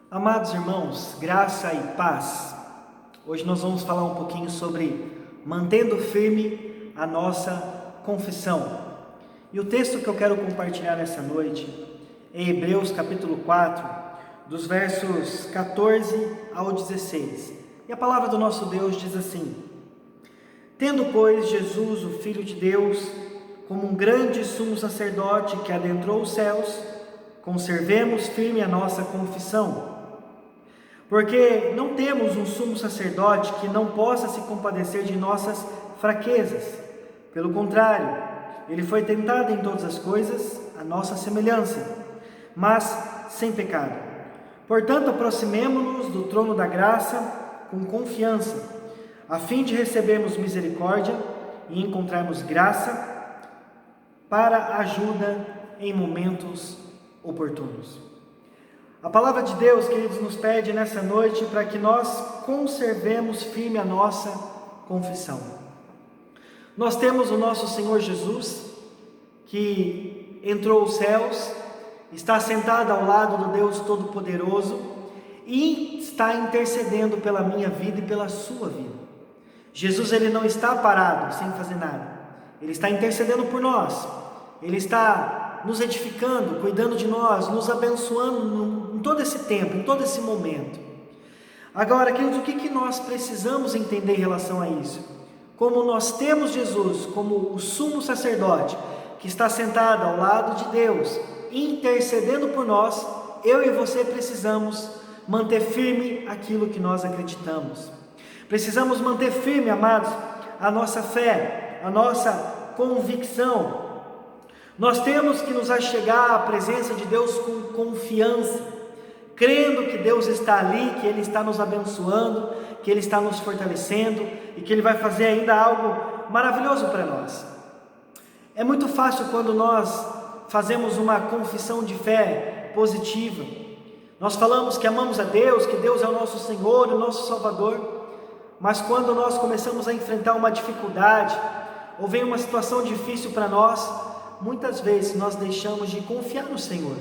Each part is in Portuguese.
Amados irmãos, graça e paz. Hoje nós vamos falar um pouquinho sobre mantendo firme a nossa confissão. E o texto que eu quero compartilhar nessa noite é Hebreus capítulo 4, dos versos 14 ao 16. E a palavra do nosso Deus diz assim: Tendo, pois, Jesus, o Filho de Deus, como um grande sumo sacerdote que adentrou os céus, conservemos firme a nossa confissão. Porque não temos um sumo sacerdote que não possa se compadecer de nossas fraquezas. Pelo contrário, ele foi tentado em todas as coisas, à nossa semelhança, mas sem pecado. Portanto, aproximemo-nos do trono da graça com confiança, a fim de recebermos misericórdia e encontrarmos graça para ajuda em momentos oportunos. A palavra de Deus, queridos, nos pede nessa noite para que nós conservemos firme a nossa confissão. Nós temos o nosso Senhor Jesus, que entrou os céus, está sentado ao lado do Deus Todo-Poderoso e está intercedendo pela minha vida e pela sua vida. Jesus, ele não está parado sem fazer nada, ele está intercedendo por nós, ele está nos edificando, cuidando de nós, nos abençoando em todo esse tempo, em todo esse momento. Agora, queridos, o que nós precisamos entender em relação a isso? Como nós temos Jesus como o sumo sacerdote, que está sentado ao lado de Deus, intercedendo por nós, eu e você precisamos manter firme aquilo que nós acreditamos. Precisamos manter firme, amados, a nossa fé, a nossa convicção. Nós temos que nos achegar à presença de Deus com confiança, crendo que Deus está ali, que Ele está nos abençoando, que Ele está nos fortalecendo e que Ele vai fazer ainda algo maravilhoso para nós. É muito fácil quando nós fazemos uma confissão de fé positiva. Nós falamos que amamos a Deus, que Deus é o nosso Senhor, o nosso Salvador, mas quando nós começamos a enfrentar uma dificuldade, ou vem uma situação difícil para nós, muitas vezes nós deixamos de confiar no Senhor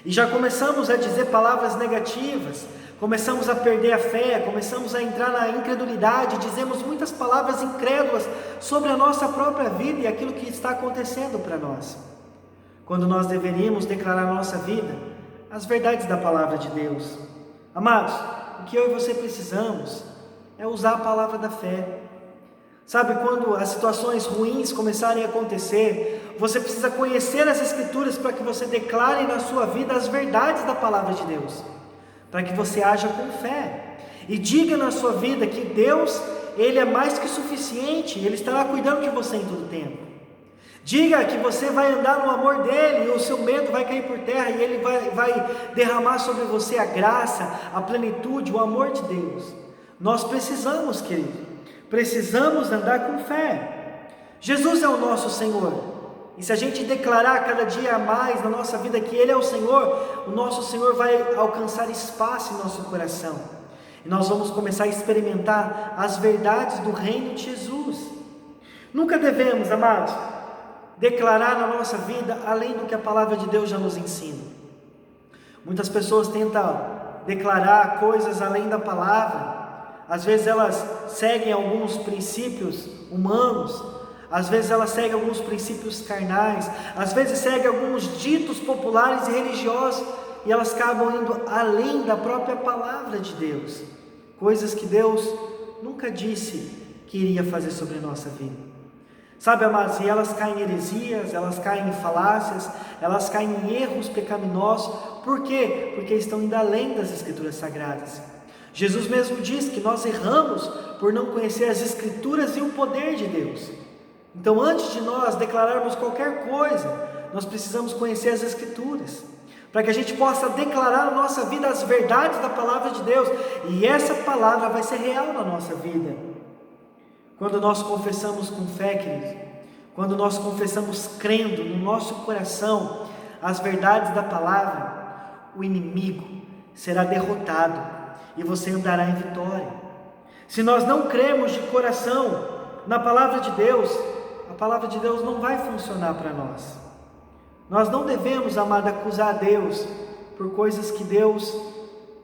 e já começamos a dizer palavras negativas, começamos a perder a fé, começamos a entrar na incredulidade, dizemos muitas palavras incrédulas sobre a nossa própria vida e aquilo que está acontecendo para nós, quando nós deveríamos declarar na nossa vida as verdades da palavra de Deus. Amados, o que eu e você precisamos é usar a palavra da fé. Sabe, quando as situações ruins começarem a acontecer, você precisa conhecer as Escrituras para que você declare na sua vida as verdades da palavra de Deus, para que você haja com fé e diga na sua vida que Deus, Ele é mais que suficiente, Ele estará cuidando de você em todo o tempo. Diga que você vai andar no amor dEle e o seu medo vai cair por terra e Ele vai derramar sobre você a graça, a plenitude, o amor de Deus. Nós precisamos, querido, precisamos andar com fé. Jesus é o nosso Senhor, e se a gente declarar cada dia mais na nossa vida que Ele é o Senhor, o nosso Senhor vai alcançar espaço em nosso coração, e nós vamos começar a experimentar as verdades do reino de Jesus. Nunca devemos, amados, declarar na nossa vida além do que a palavra de Deus já nos ensina. Muitas pessoas tentam declarar coisas além da palavra. Às vezes elas seguem alguns princípios humanos, às vezes elas seguem alguns princípios carnais, às vezes seguem alguns ditos populares e religiosos, e elas acabam indo além da própria palavra de Deus, coisas que Deus nunca disse que iria fazer sobre a nossa vida. Sabe, amados, e elas caem em heresias, elas caem em falácias, elas caem em erros pecaminosos. Por quê? Porque estão indo além das Escrituras Sagradas. Jesus mesmo diz que nós erramos por não conhecer as Escrituras e o poder de Deus. Então, antes de nós declararmos qualquer coisa, nós precisamos conhecer as Escrituras, para que a gente possa declarar na nossa vida as verdades da palavra de Deus, e essa palavra vai ser real na nossa vida. Quando nós confessamos com fé, querido, quando nós confessamos crendo no nosso coração as verdades da palavra, o inimigo será derrotado e você andará em vitória. Se nós não cremos de coração na palavra de Deus, a palavra de Deus não vai funcionar para nós. Nós não devemos, amado, acusar a Deus por coisas que Deus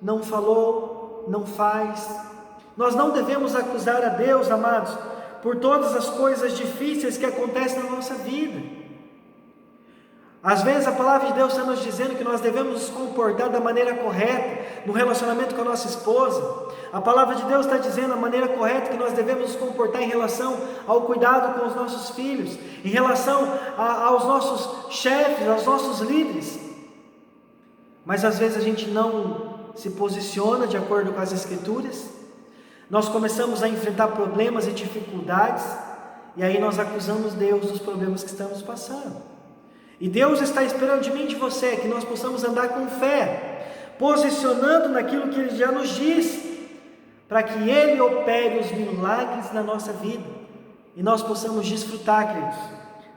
não falou, não faz. Nós não devemos acusar a Deus, amados, por todas as coisas difíceis que acontecem na nossa vida. Às vezes a palavra de Deus está nos dizendo que nós devemos nos comportar da maneira correta no relacionamento com a nossa esposa. A palavra de Deus está dizendo a maneira correta que nós devemos nos comportar em relação ao cuidado com os nossos filhos, em relação aos nossos chefes, aos nossos líderes. Mas às vezes a gente não se posiciona de acordo com as Escrituras. Nós começamos a enfrentar problemas e dificuldades, e aí nós acusamos Deus dos problemas que estamos passando. E Deus está esperando de mim e de você que nós possamos andar com fé, posicionando naquilo que Ele já nos disse, para que Ele opere os milagres na nossa vida, e nós possamos desfrutar, queridos,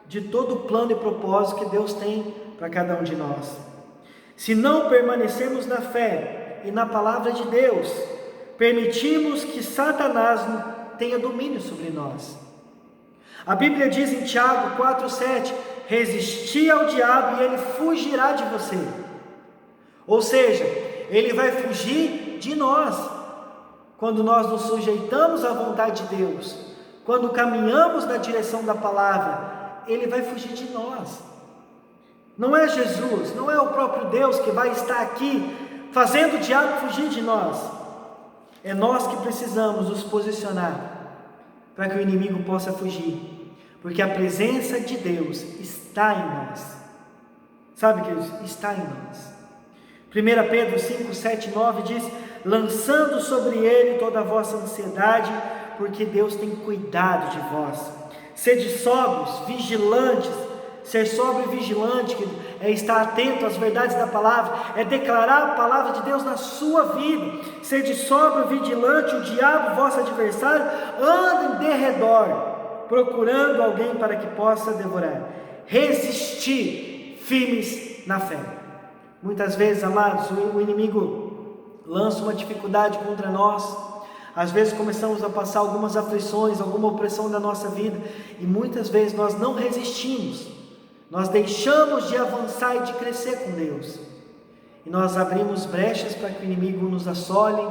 de todo o plano e propósito que Deus tem para cada um de nós. Se não permanecermos na fé e na palavra de Deus, permitimos que Satanás tenha domínio sobre nós. A Bíblia diz em Tiago 4,7: resisti ao diabo e ele fugirá de você. Ou seja, ele vai fugir de nós, quando nós nos sujeitamos à vontade de Deus, quando caminhamos na direção da palavra, ele vai fugir de nós. Não é Jesus, não é o próprio Deus que vai estar aqui fazendo o diabo fugir de nós. É nós que precisamos nos posicionar para que o inimigo possa fugir, porque a presença de Deus está em nós. Sabe, queridos? Está em nós. 1 Pedro 5, 7, 9 diz: lançando sobre ele toda a vossa ansiedade, porque Deus tem cuidado de vós. Sede sóbrios, vigilantes. Ser sóbrio e vigilante é estar atento às verdades da palavra, é declarar a palavra de Deus na sua vida. Sede sóbrio e vigilante, o diabo, vosso adversário, anda em derredor, procurando alguém para que possa devorar. Resistir firmes na fé. Muitas vezes, amados, o inimigo lança uma dificuldade contra nós. Às vezes começamos a passar algumas aflições, alguma opressão da nossa vida, e muitas vezes nós não resistimos. Nós deixamos de avançar e de crescer com Deus, e nós abrimos brechas para que o inimigo nos assole,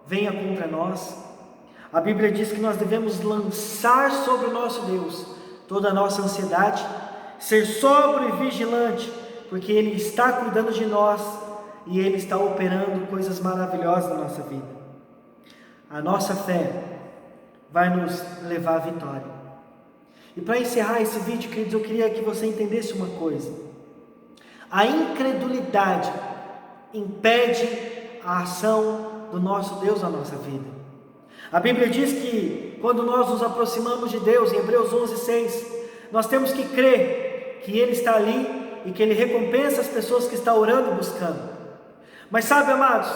venha contra nós. A Bíblia diz que nós devemos lançar sobre o nosso Deus toda a nossa ansiedade, ser sóbrio e vigilante, porque Ele está cuidando de nós, e Ele está operando coisas maravilhosas na nossa vida. A nossa fé vai nos levar à vitória. E para encerrar esse vídeo, queridos, eu queria que você entendesse uma coisa: a incredulidade impede a ação do nosso Deus na nossa vida. A Bíblia diz que quando nós nos aproximamos de Deus, em Hebreus 11:6, nós temos que crer que Ele está ali e que Ele recompensa as pessoas que estão orando e buscando. Mas sabe, amados,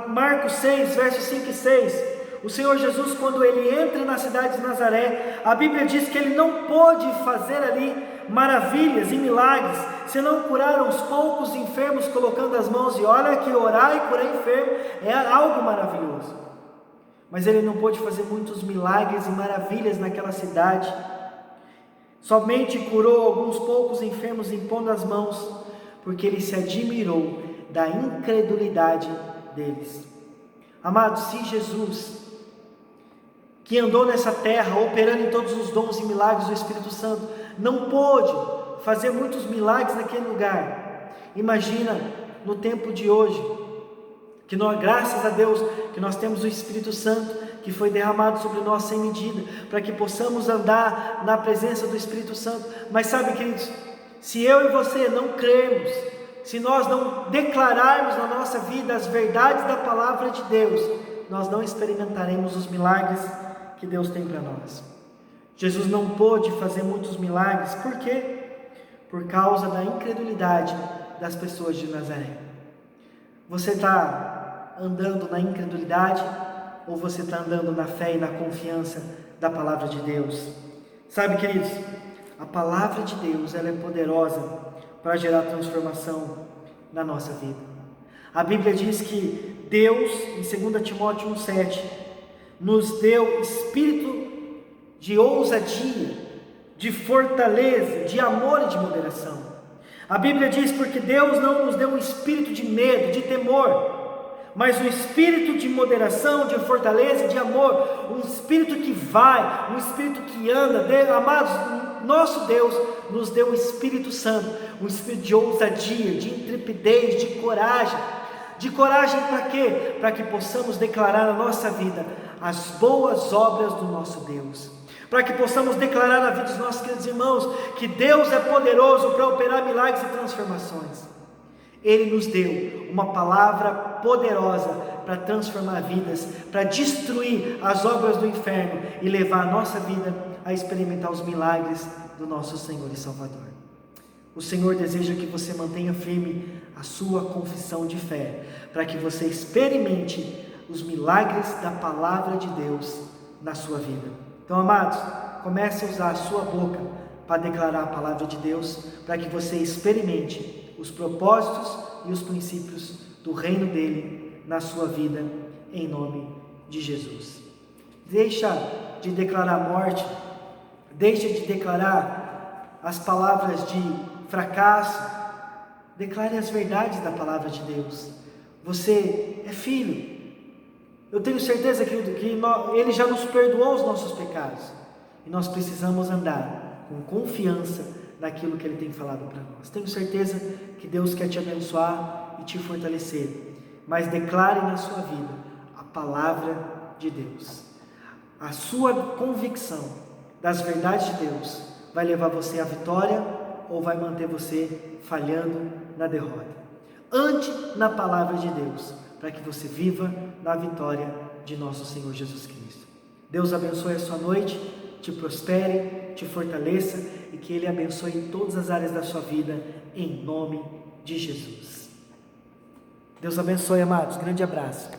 Marcos 6, versos 5 e 6, o Senhor Jesus, quando Ele entra na cidade de Nazaré, a Bíblia diz que Ele não pôde fazer ali maravilhas e milagres, senão curar uns poucos enfermos colocando as mãos, e olha que orar e curar enfermo é algo maravilhoso. Mas Ele não pôde fazer muitos milagres e maravilhas naquela cidade, somente curou alguns poucos enfermos impondo as mãos, porque Ele se admirou da incredulidade deles. Amados, se Jesus, que andou nessa terra, operando em todos os dons e milagres do Espírito Santo, não pôde fazer muitos milagres naquele lugar, imagina no tempo de hoje, que nós, graças a Deus, que nós temos o Espírito Santo, que foi derramado sobre nós sem medida, para que possamos andar na presença do Espírito Santo. Mas sabe, queridos, se eu e você não crermos, se nós não declararmos na nossa vida as verdades da palavra de Deus, nós não experimentaremos os milagres que Deus tem para nós. Jesus não pôde fazer muitos milagres, por quê? Por causa da incredulidade das pessoas de Nazaré. Você está andando na incredulidade, ou você está andando na fé e na confiança da palavra de Deus? Sabe, queridos, a palavra de Deus, ela é poderosa para gerar transformação na nossa vida. A Bíblia diz que Deus, em 2 Timóteo 1,7, nos deu espírito de ousadia, de fortaleza, de amor e de moderação. A Bíblia diz: porque Deus não nos deu um espírito de medo, de temor, mas um espírito de moderação, de fortaleza, de amor, um espírito que vai, um espírito que anda. Amados, nosso Deus nos deu o Espírito Santo, um espírito de ousadia, de intrepidez, de coragem. De coragem para quê? Para que possamos declarar na nossa vida as boas obras do nosso Deus, para que possamos declarar na vida dos nossos queridos irmãos que Deus é poderoso para operar milagres e transformações. Ele nos deu uma palavra poderosa para transformar vidas, para destruir as obras do inferno e levar a nossa vida a experimentar os milagres do nosso Senhor e Salvador. O Senhor deseja que você mantenha firme a sua confissão de fé, para que você experimente os milagres da palavra de Deus na sua vida. Então, amados, comece a usar a sua boca para declarar a palavra de Deus, para que você experimente os propósitos e os princípios do reino dele na sua vida, em nome de Jesus. Deixa de declarar morte, deixa de declarar as palavras de fracasso, declare as verdades da palavra de Deus. Você é filho. Eu tenho certeza, querido, que Ele já nos perdoou os nossos pecados, e nós precisamos andar com confiança naquilo que Ele tem falado para nós. Tenho certeza que Deus quer te abençoar e te fortalecer, mas declare na sua vida a palavra de Deus. A sua convicção das verdades de Deus vai levar você à vitória ou vai manter você falhando na derrota. Ande na palavra de Deus, para que você viva na vitória de nosso Senhor Jesus Cristo. Deus abençoe a sua noite, te prospere, te fortaleça e que Ele abençoe em todas as áreas da sua vida, em nome de Jesus. Deus abençoe, amados. Grande abraço.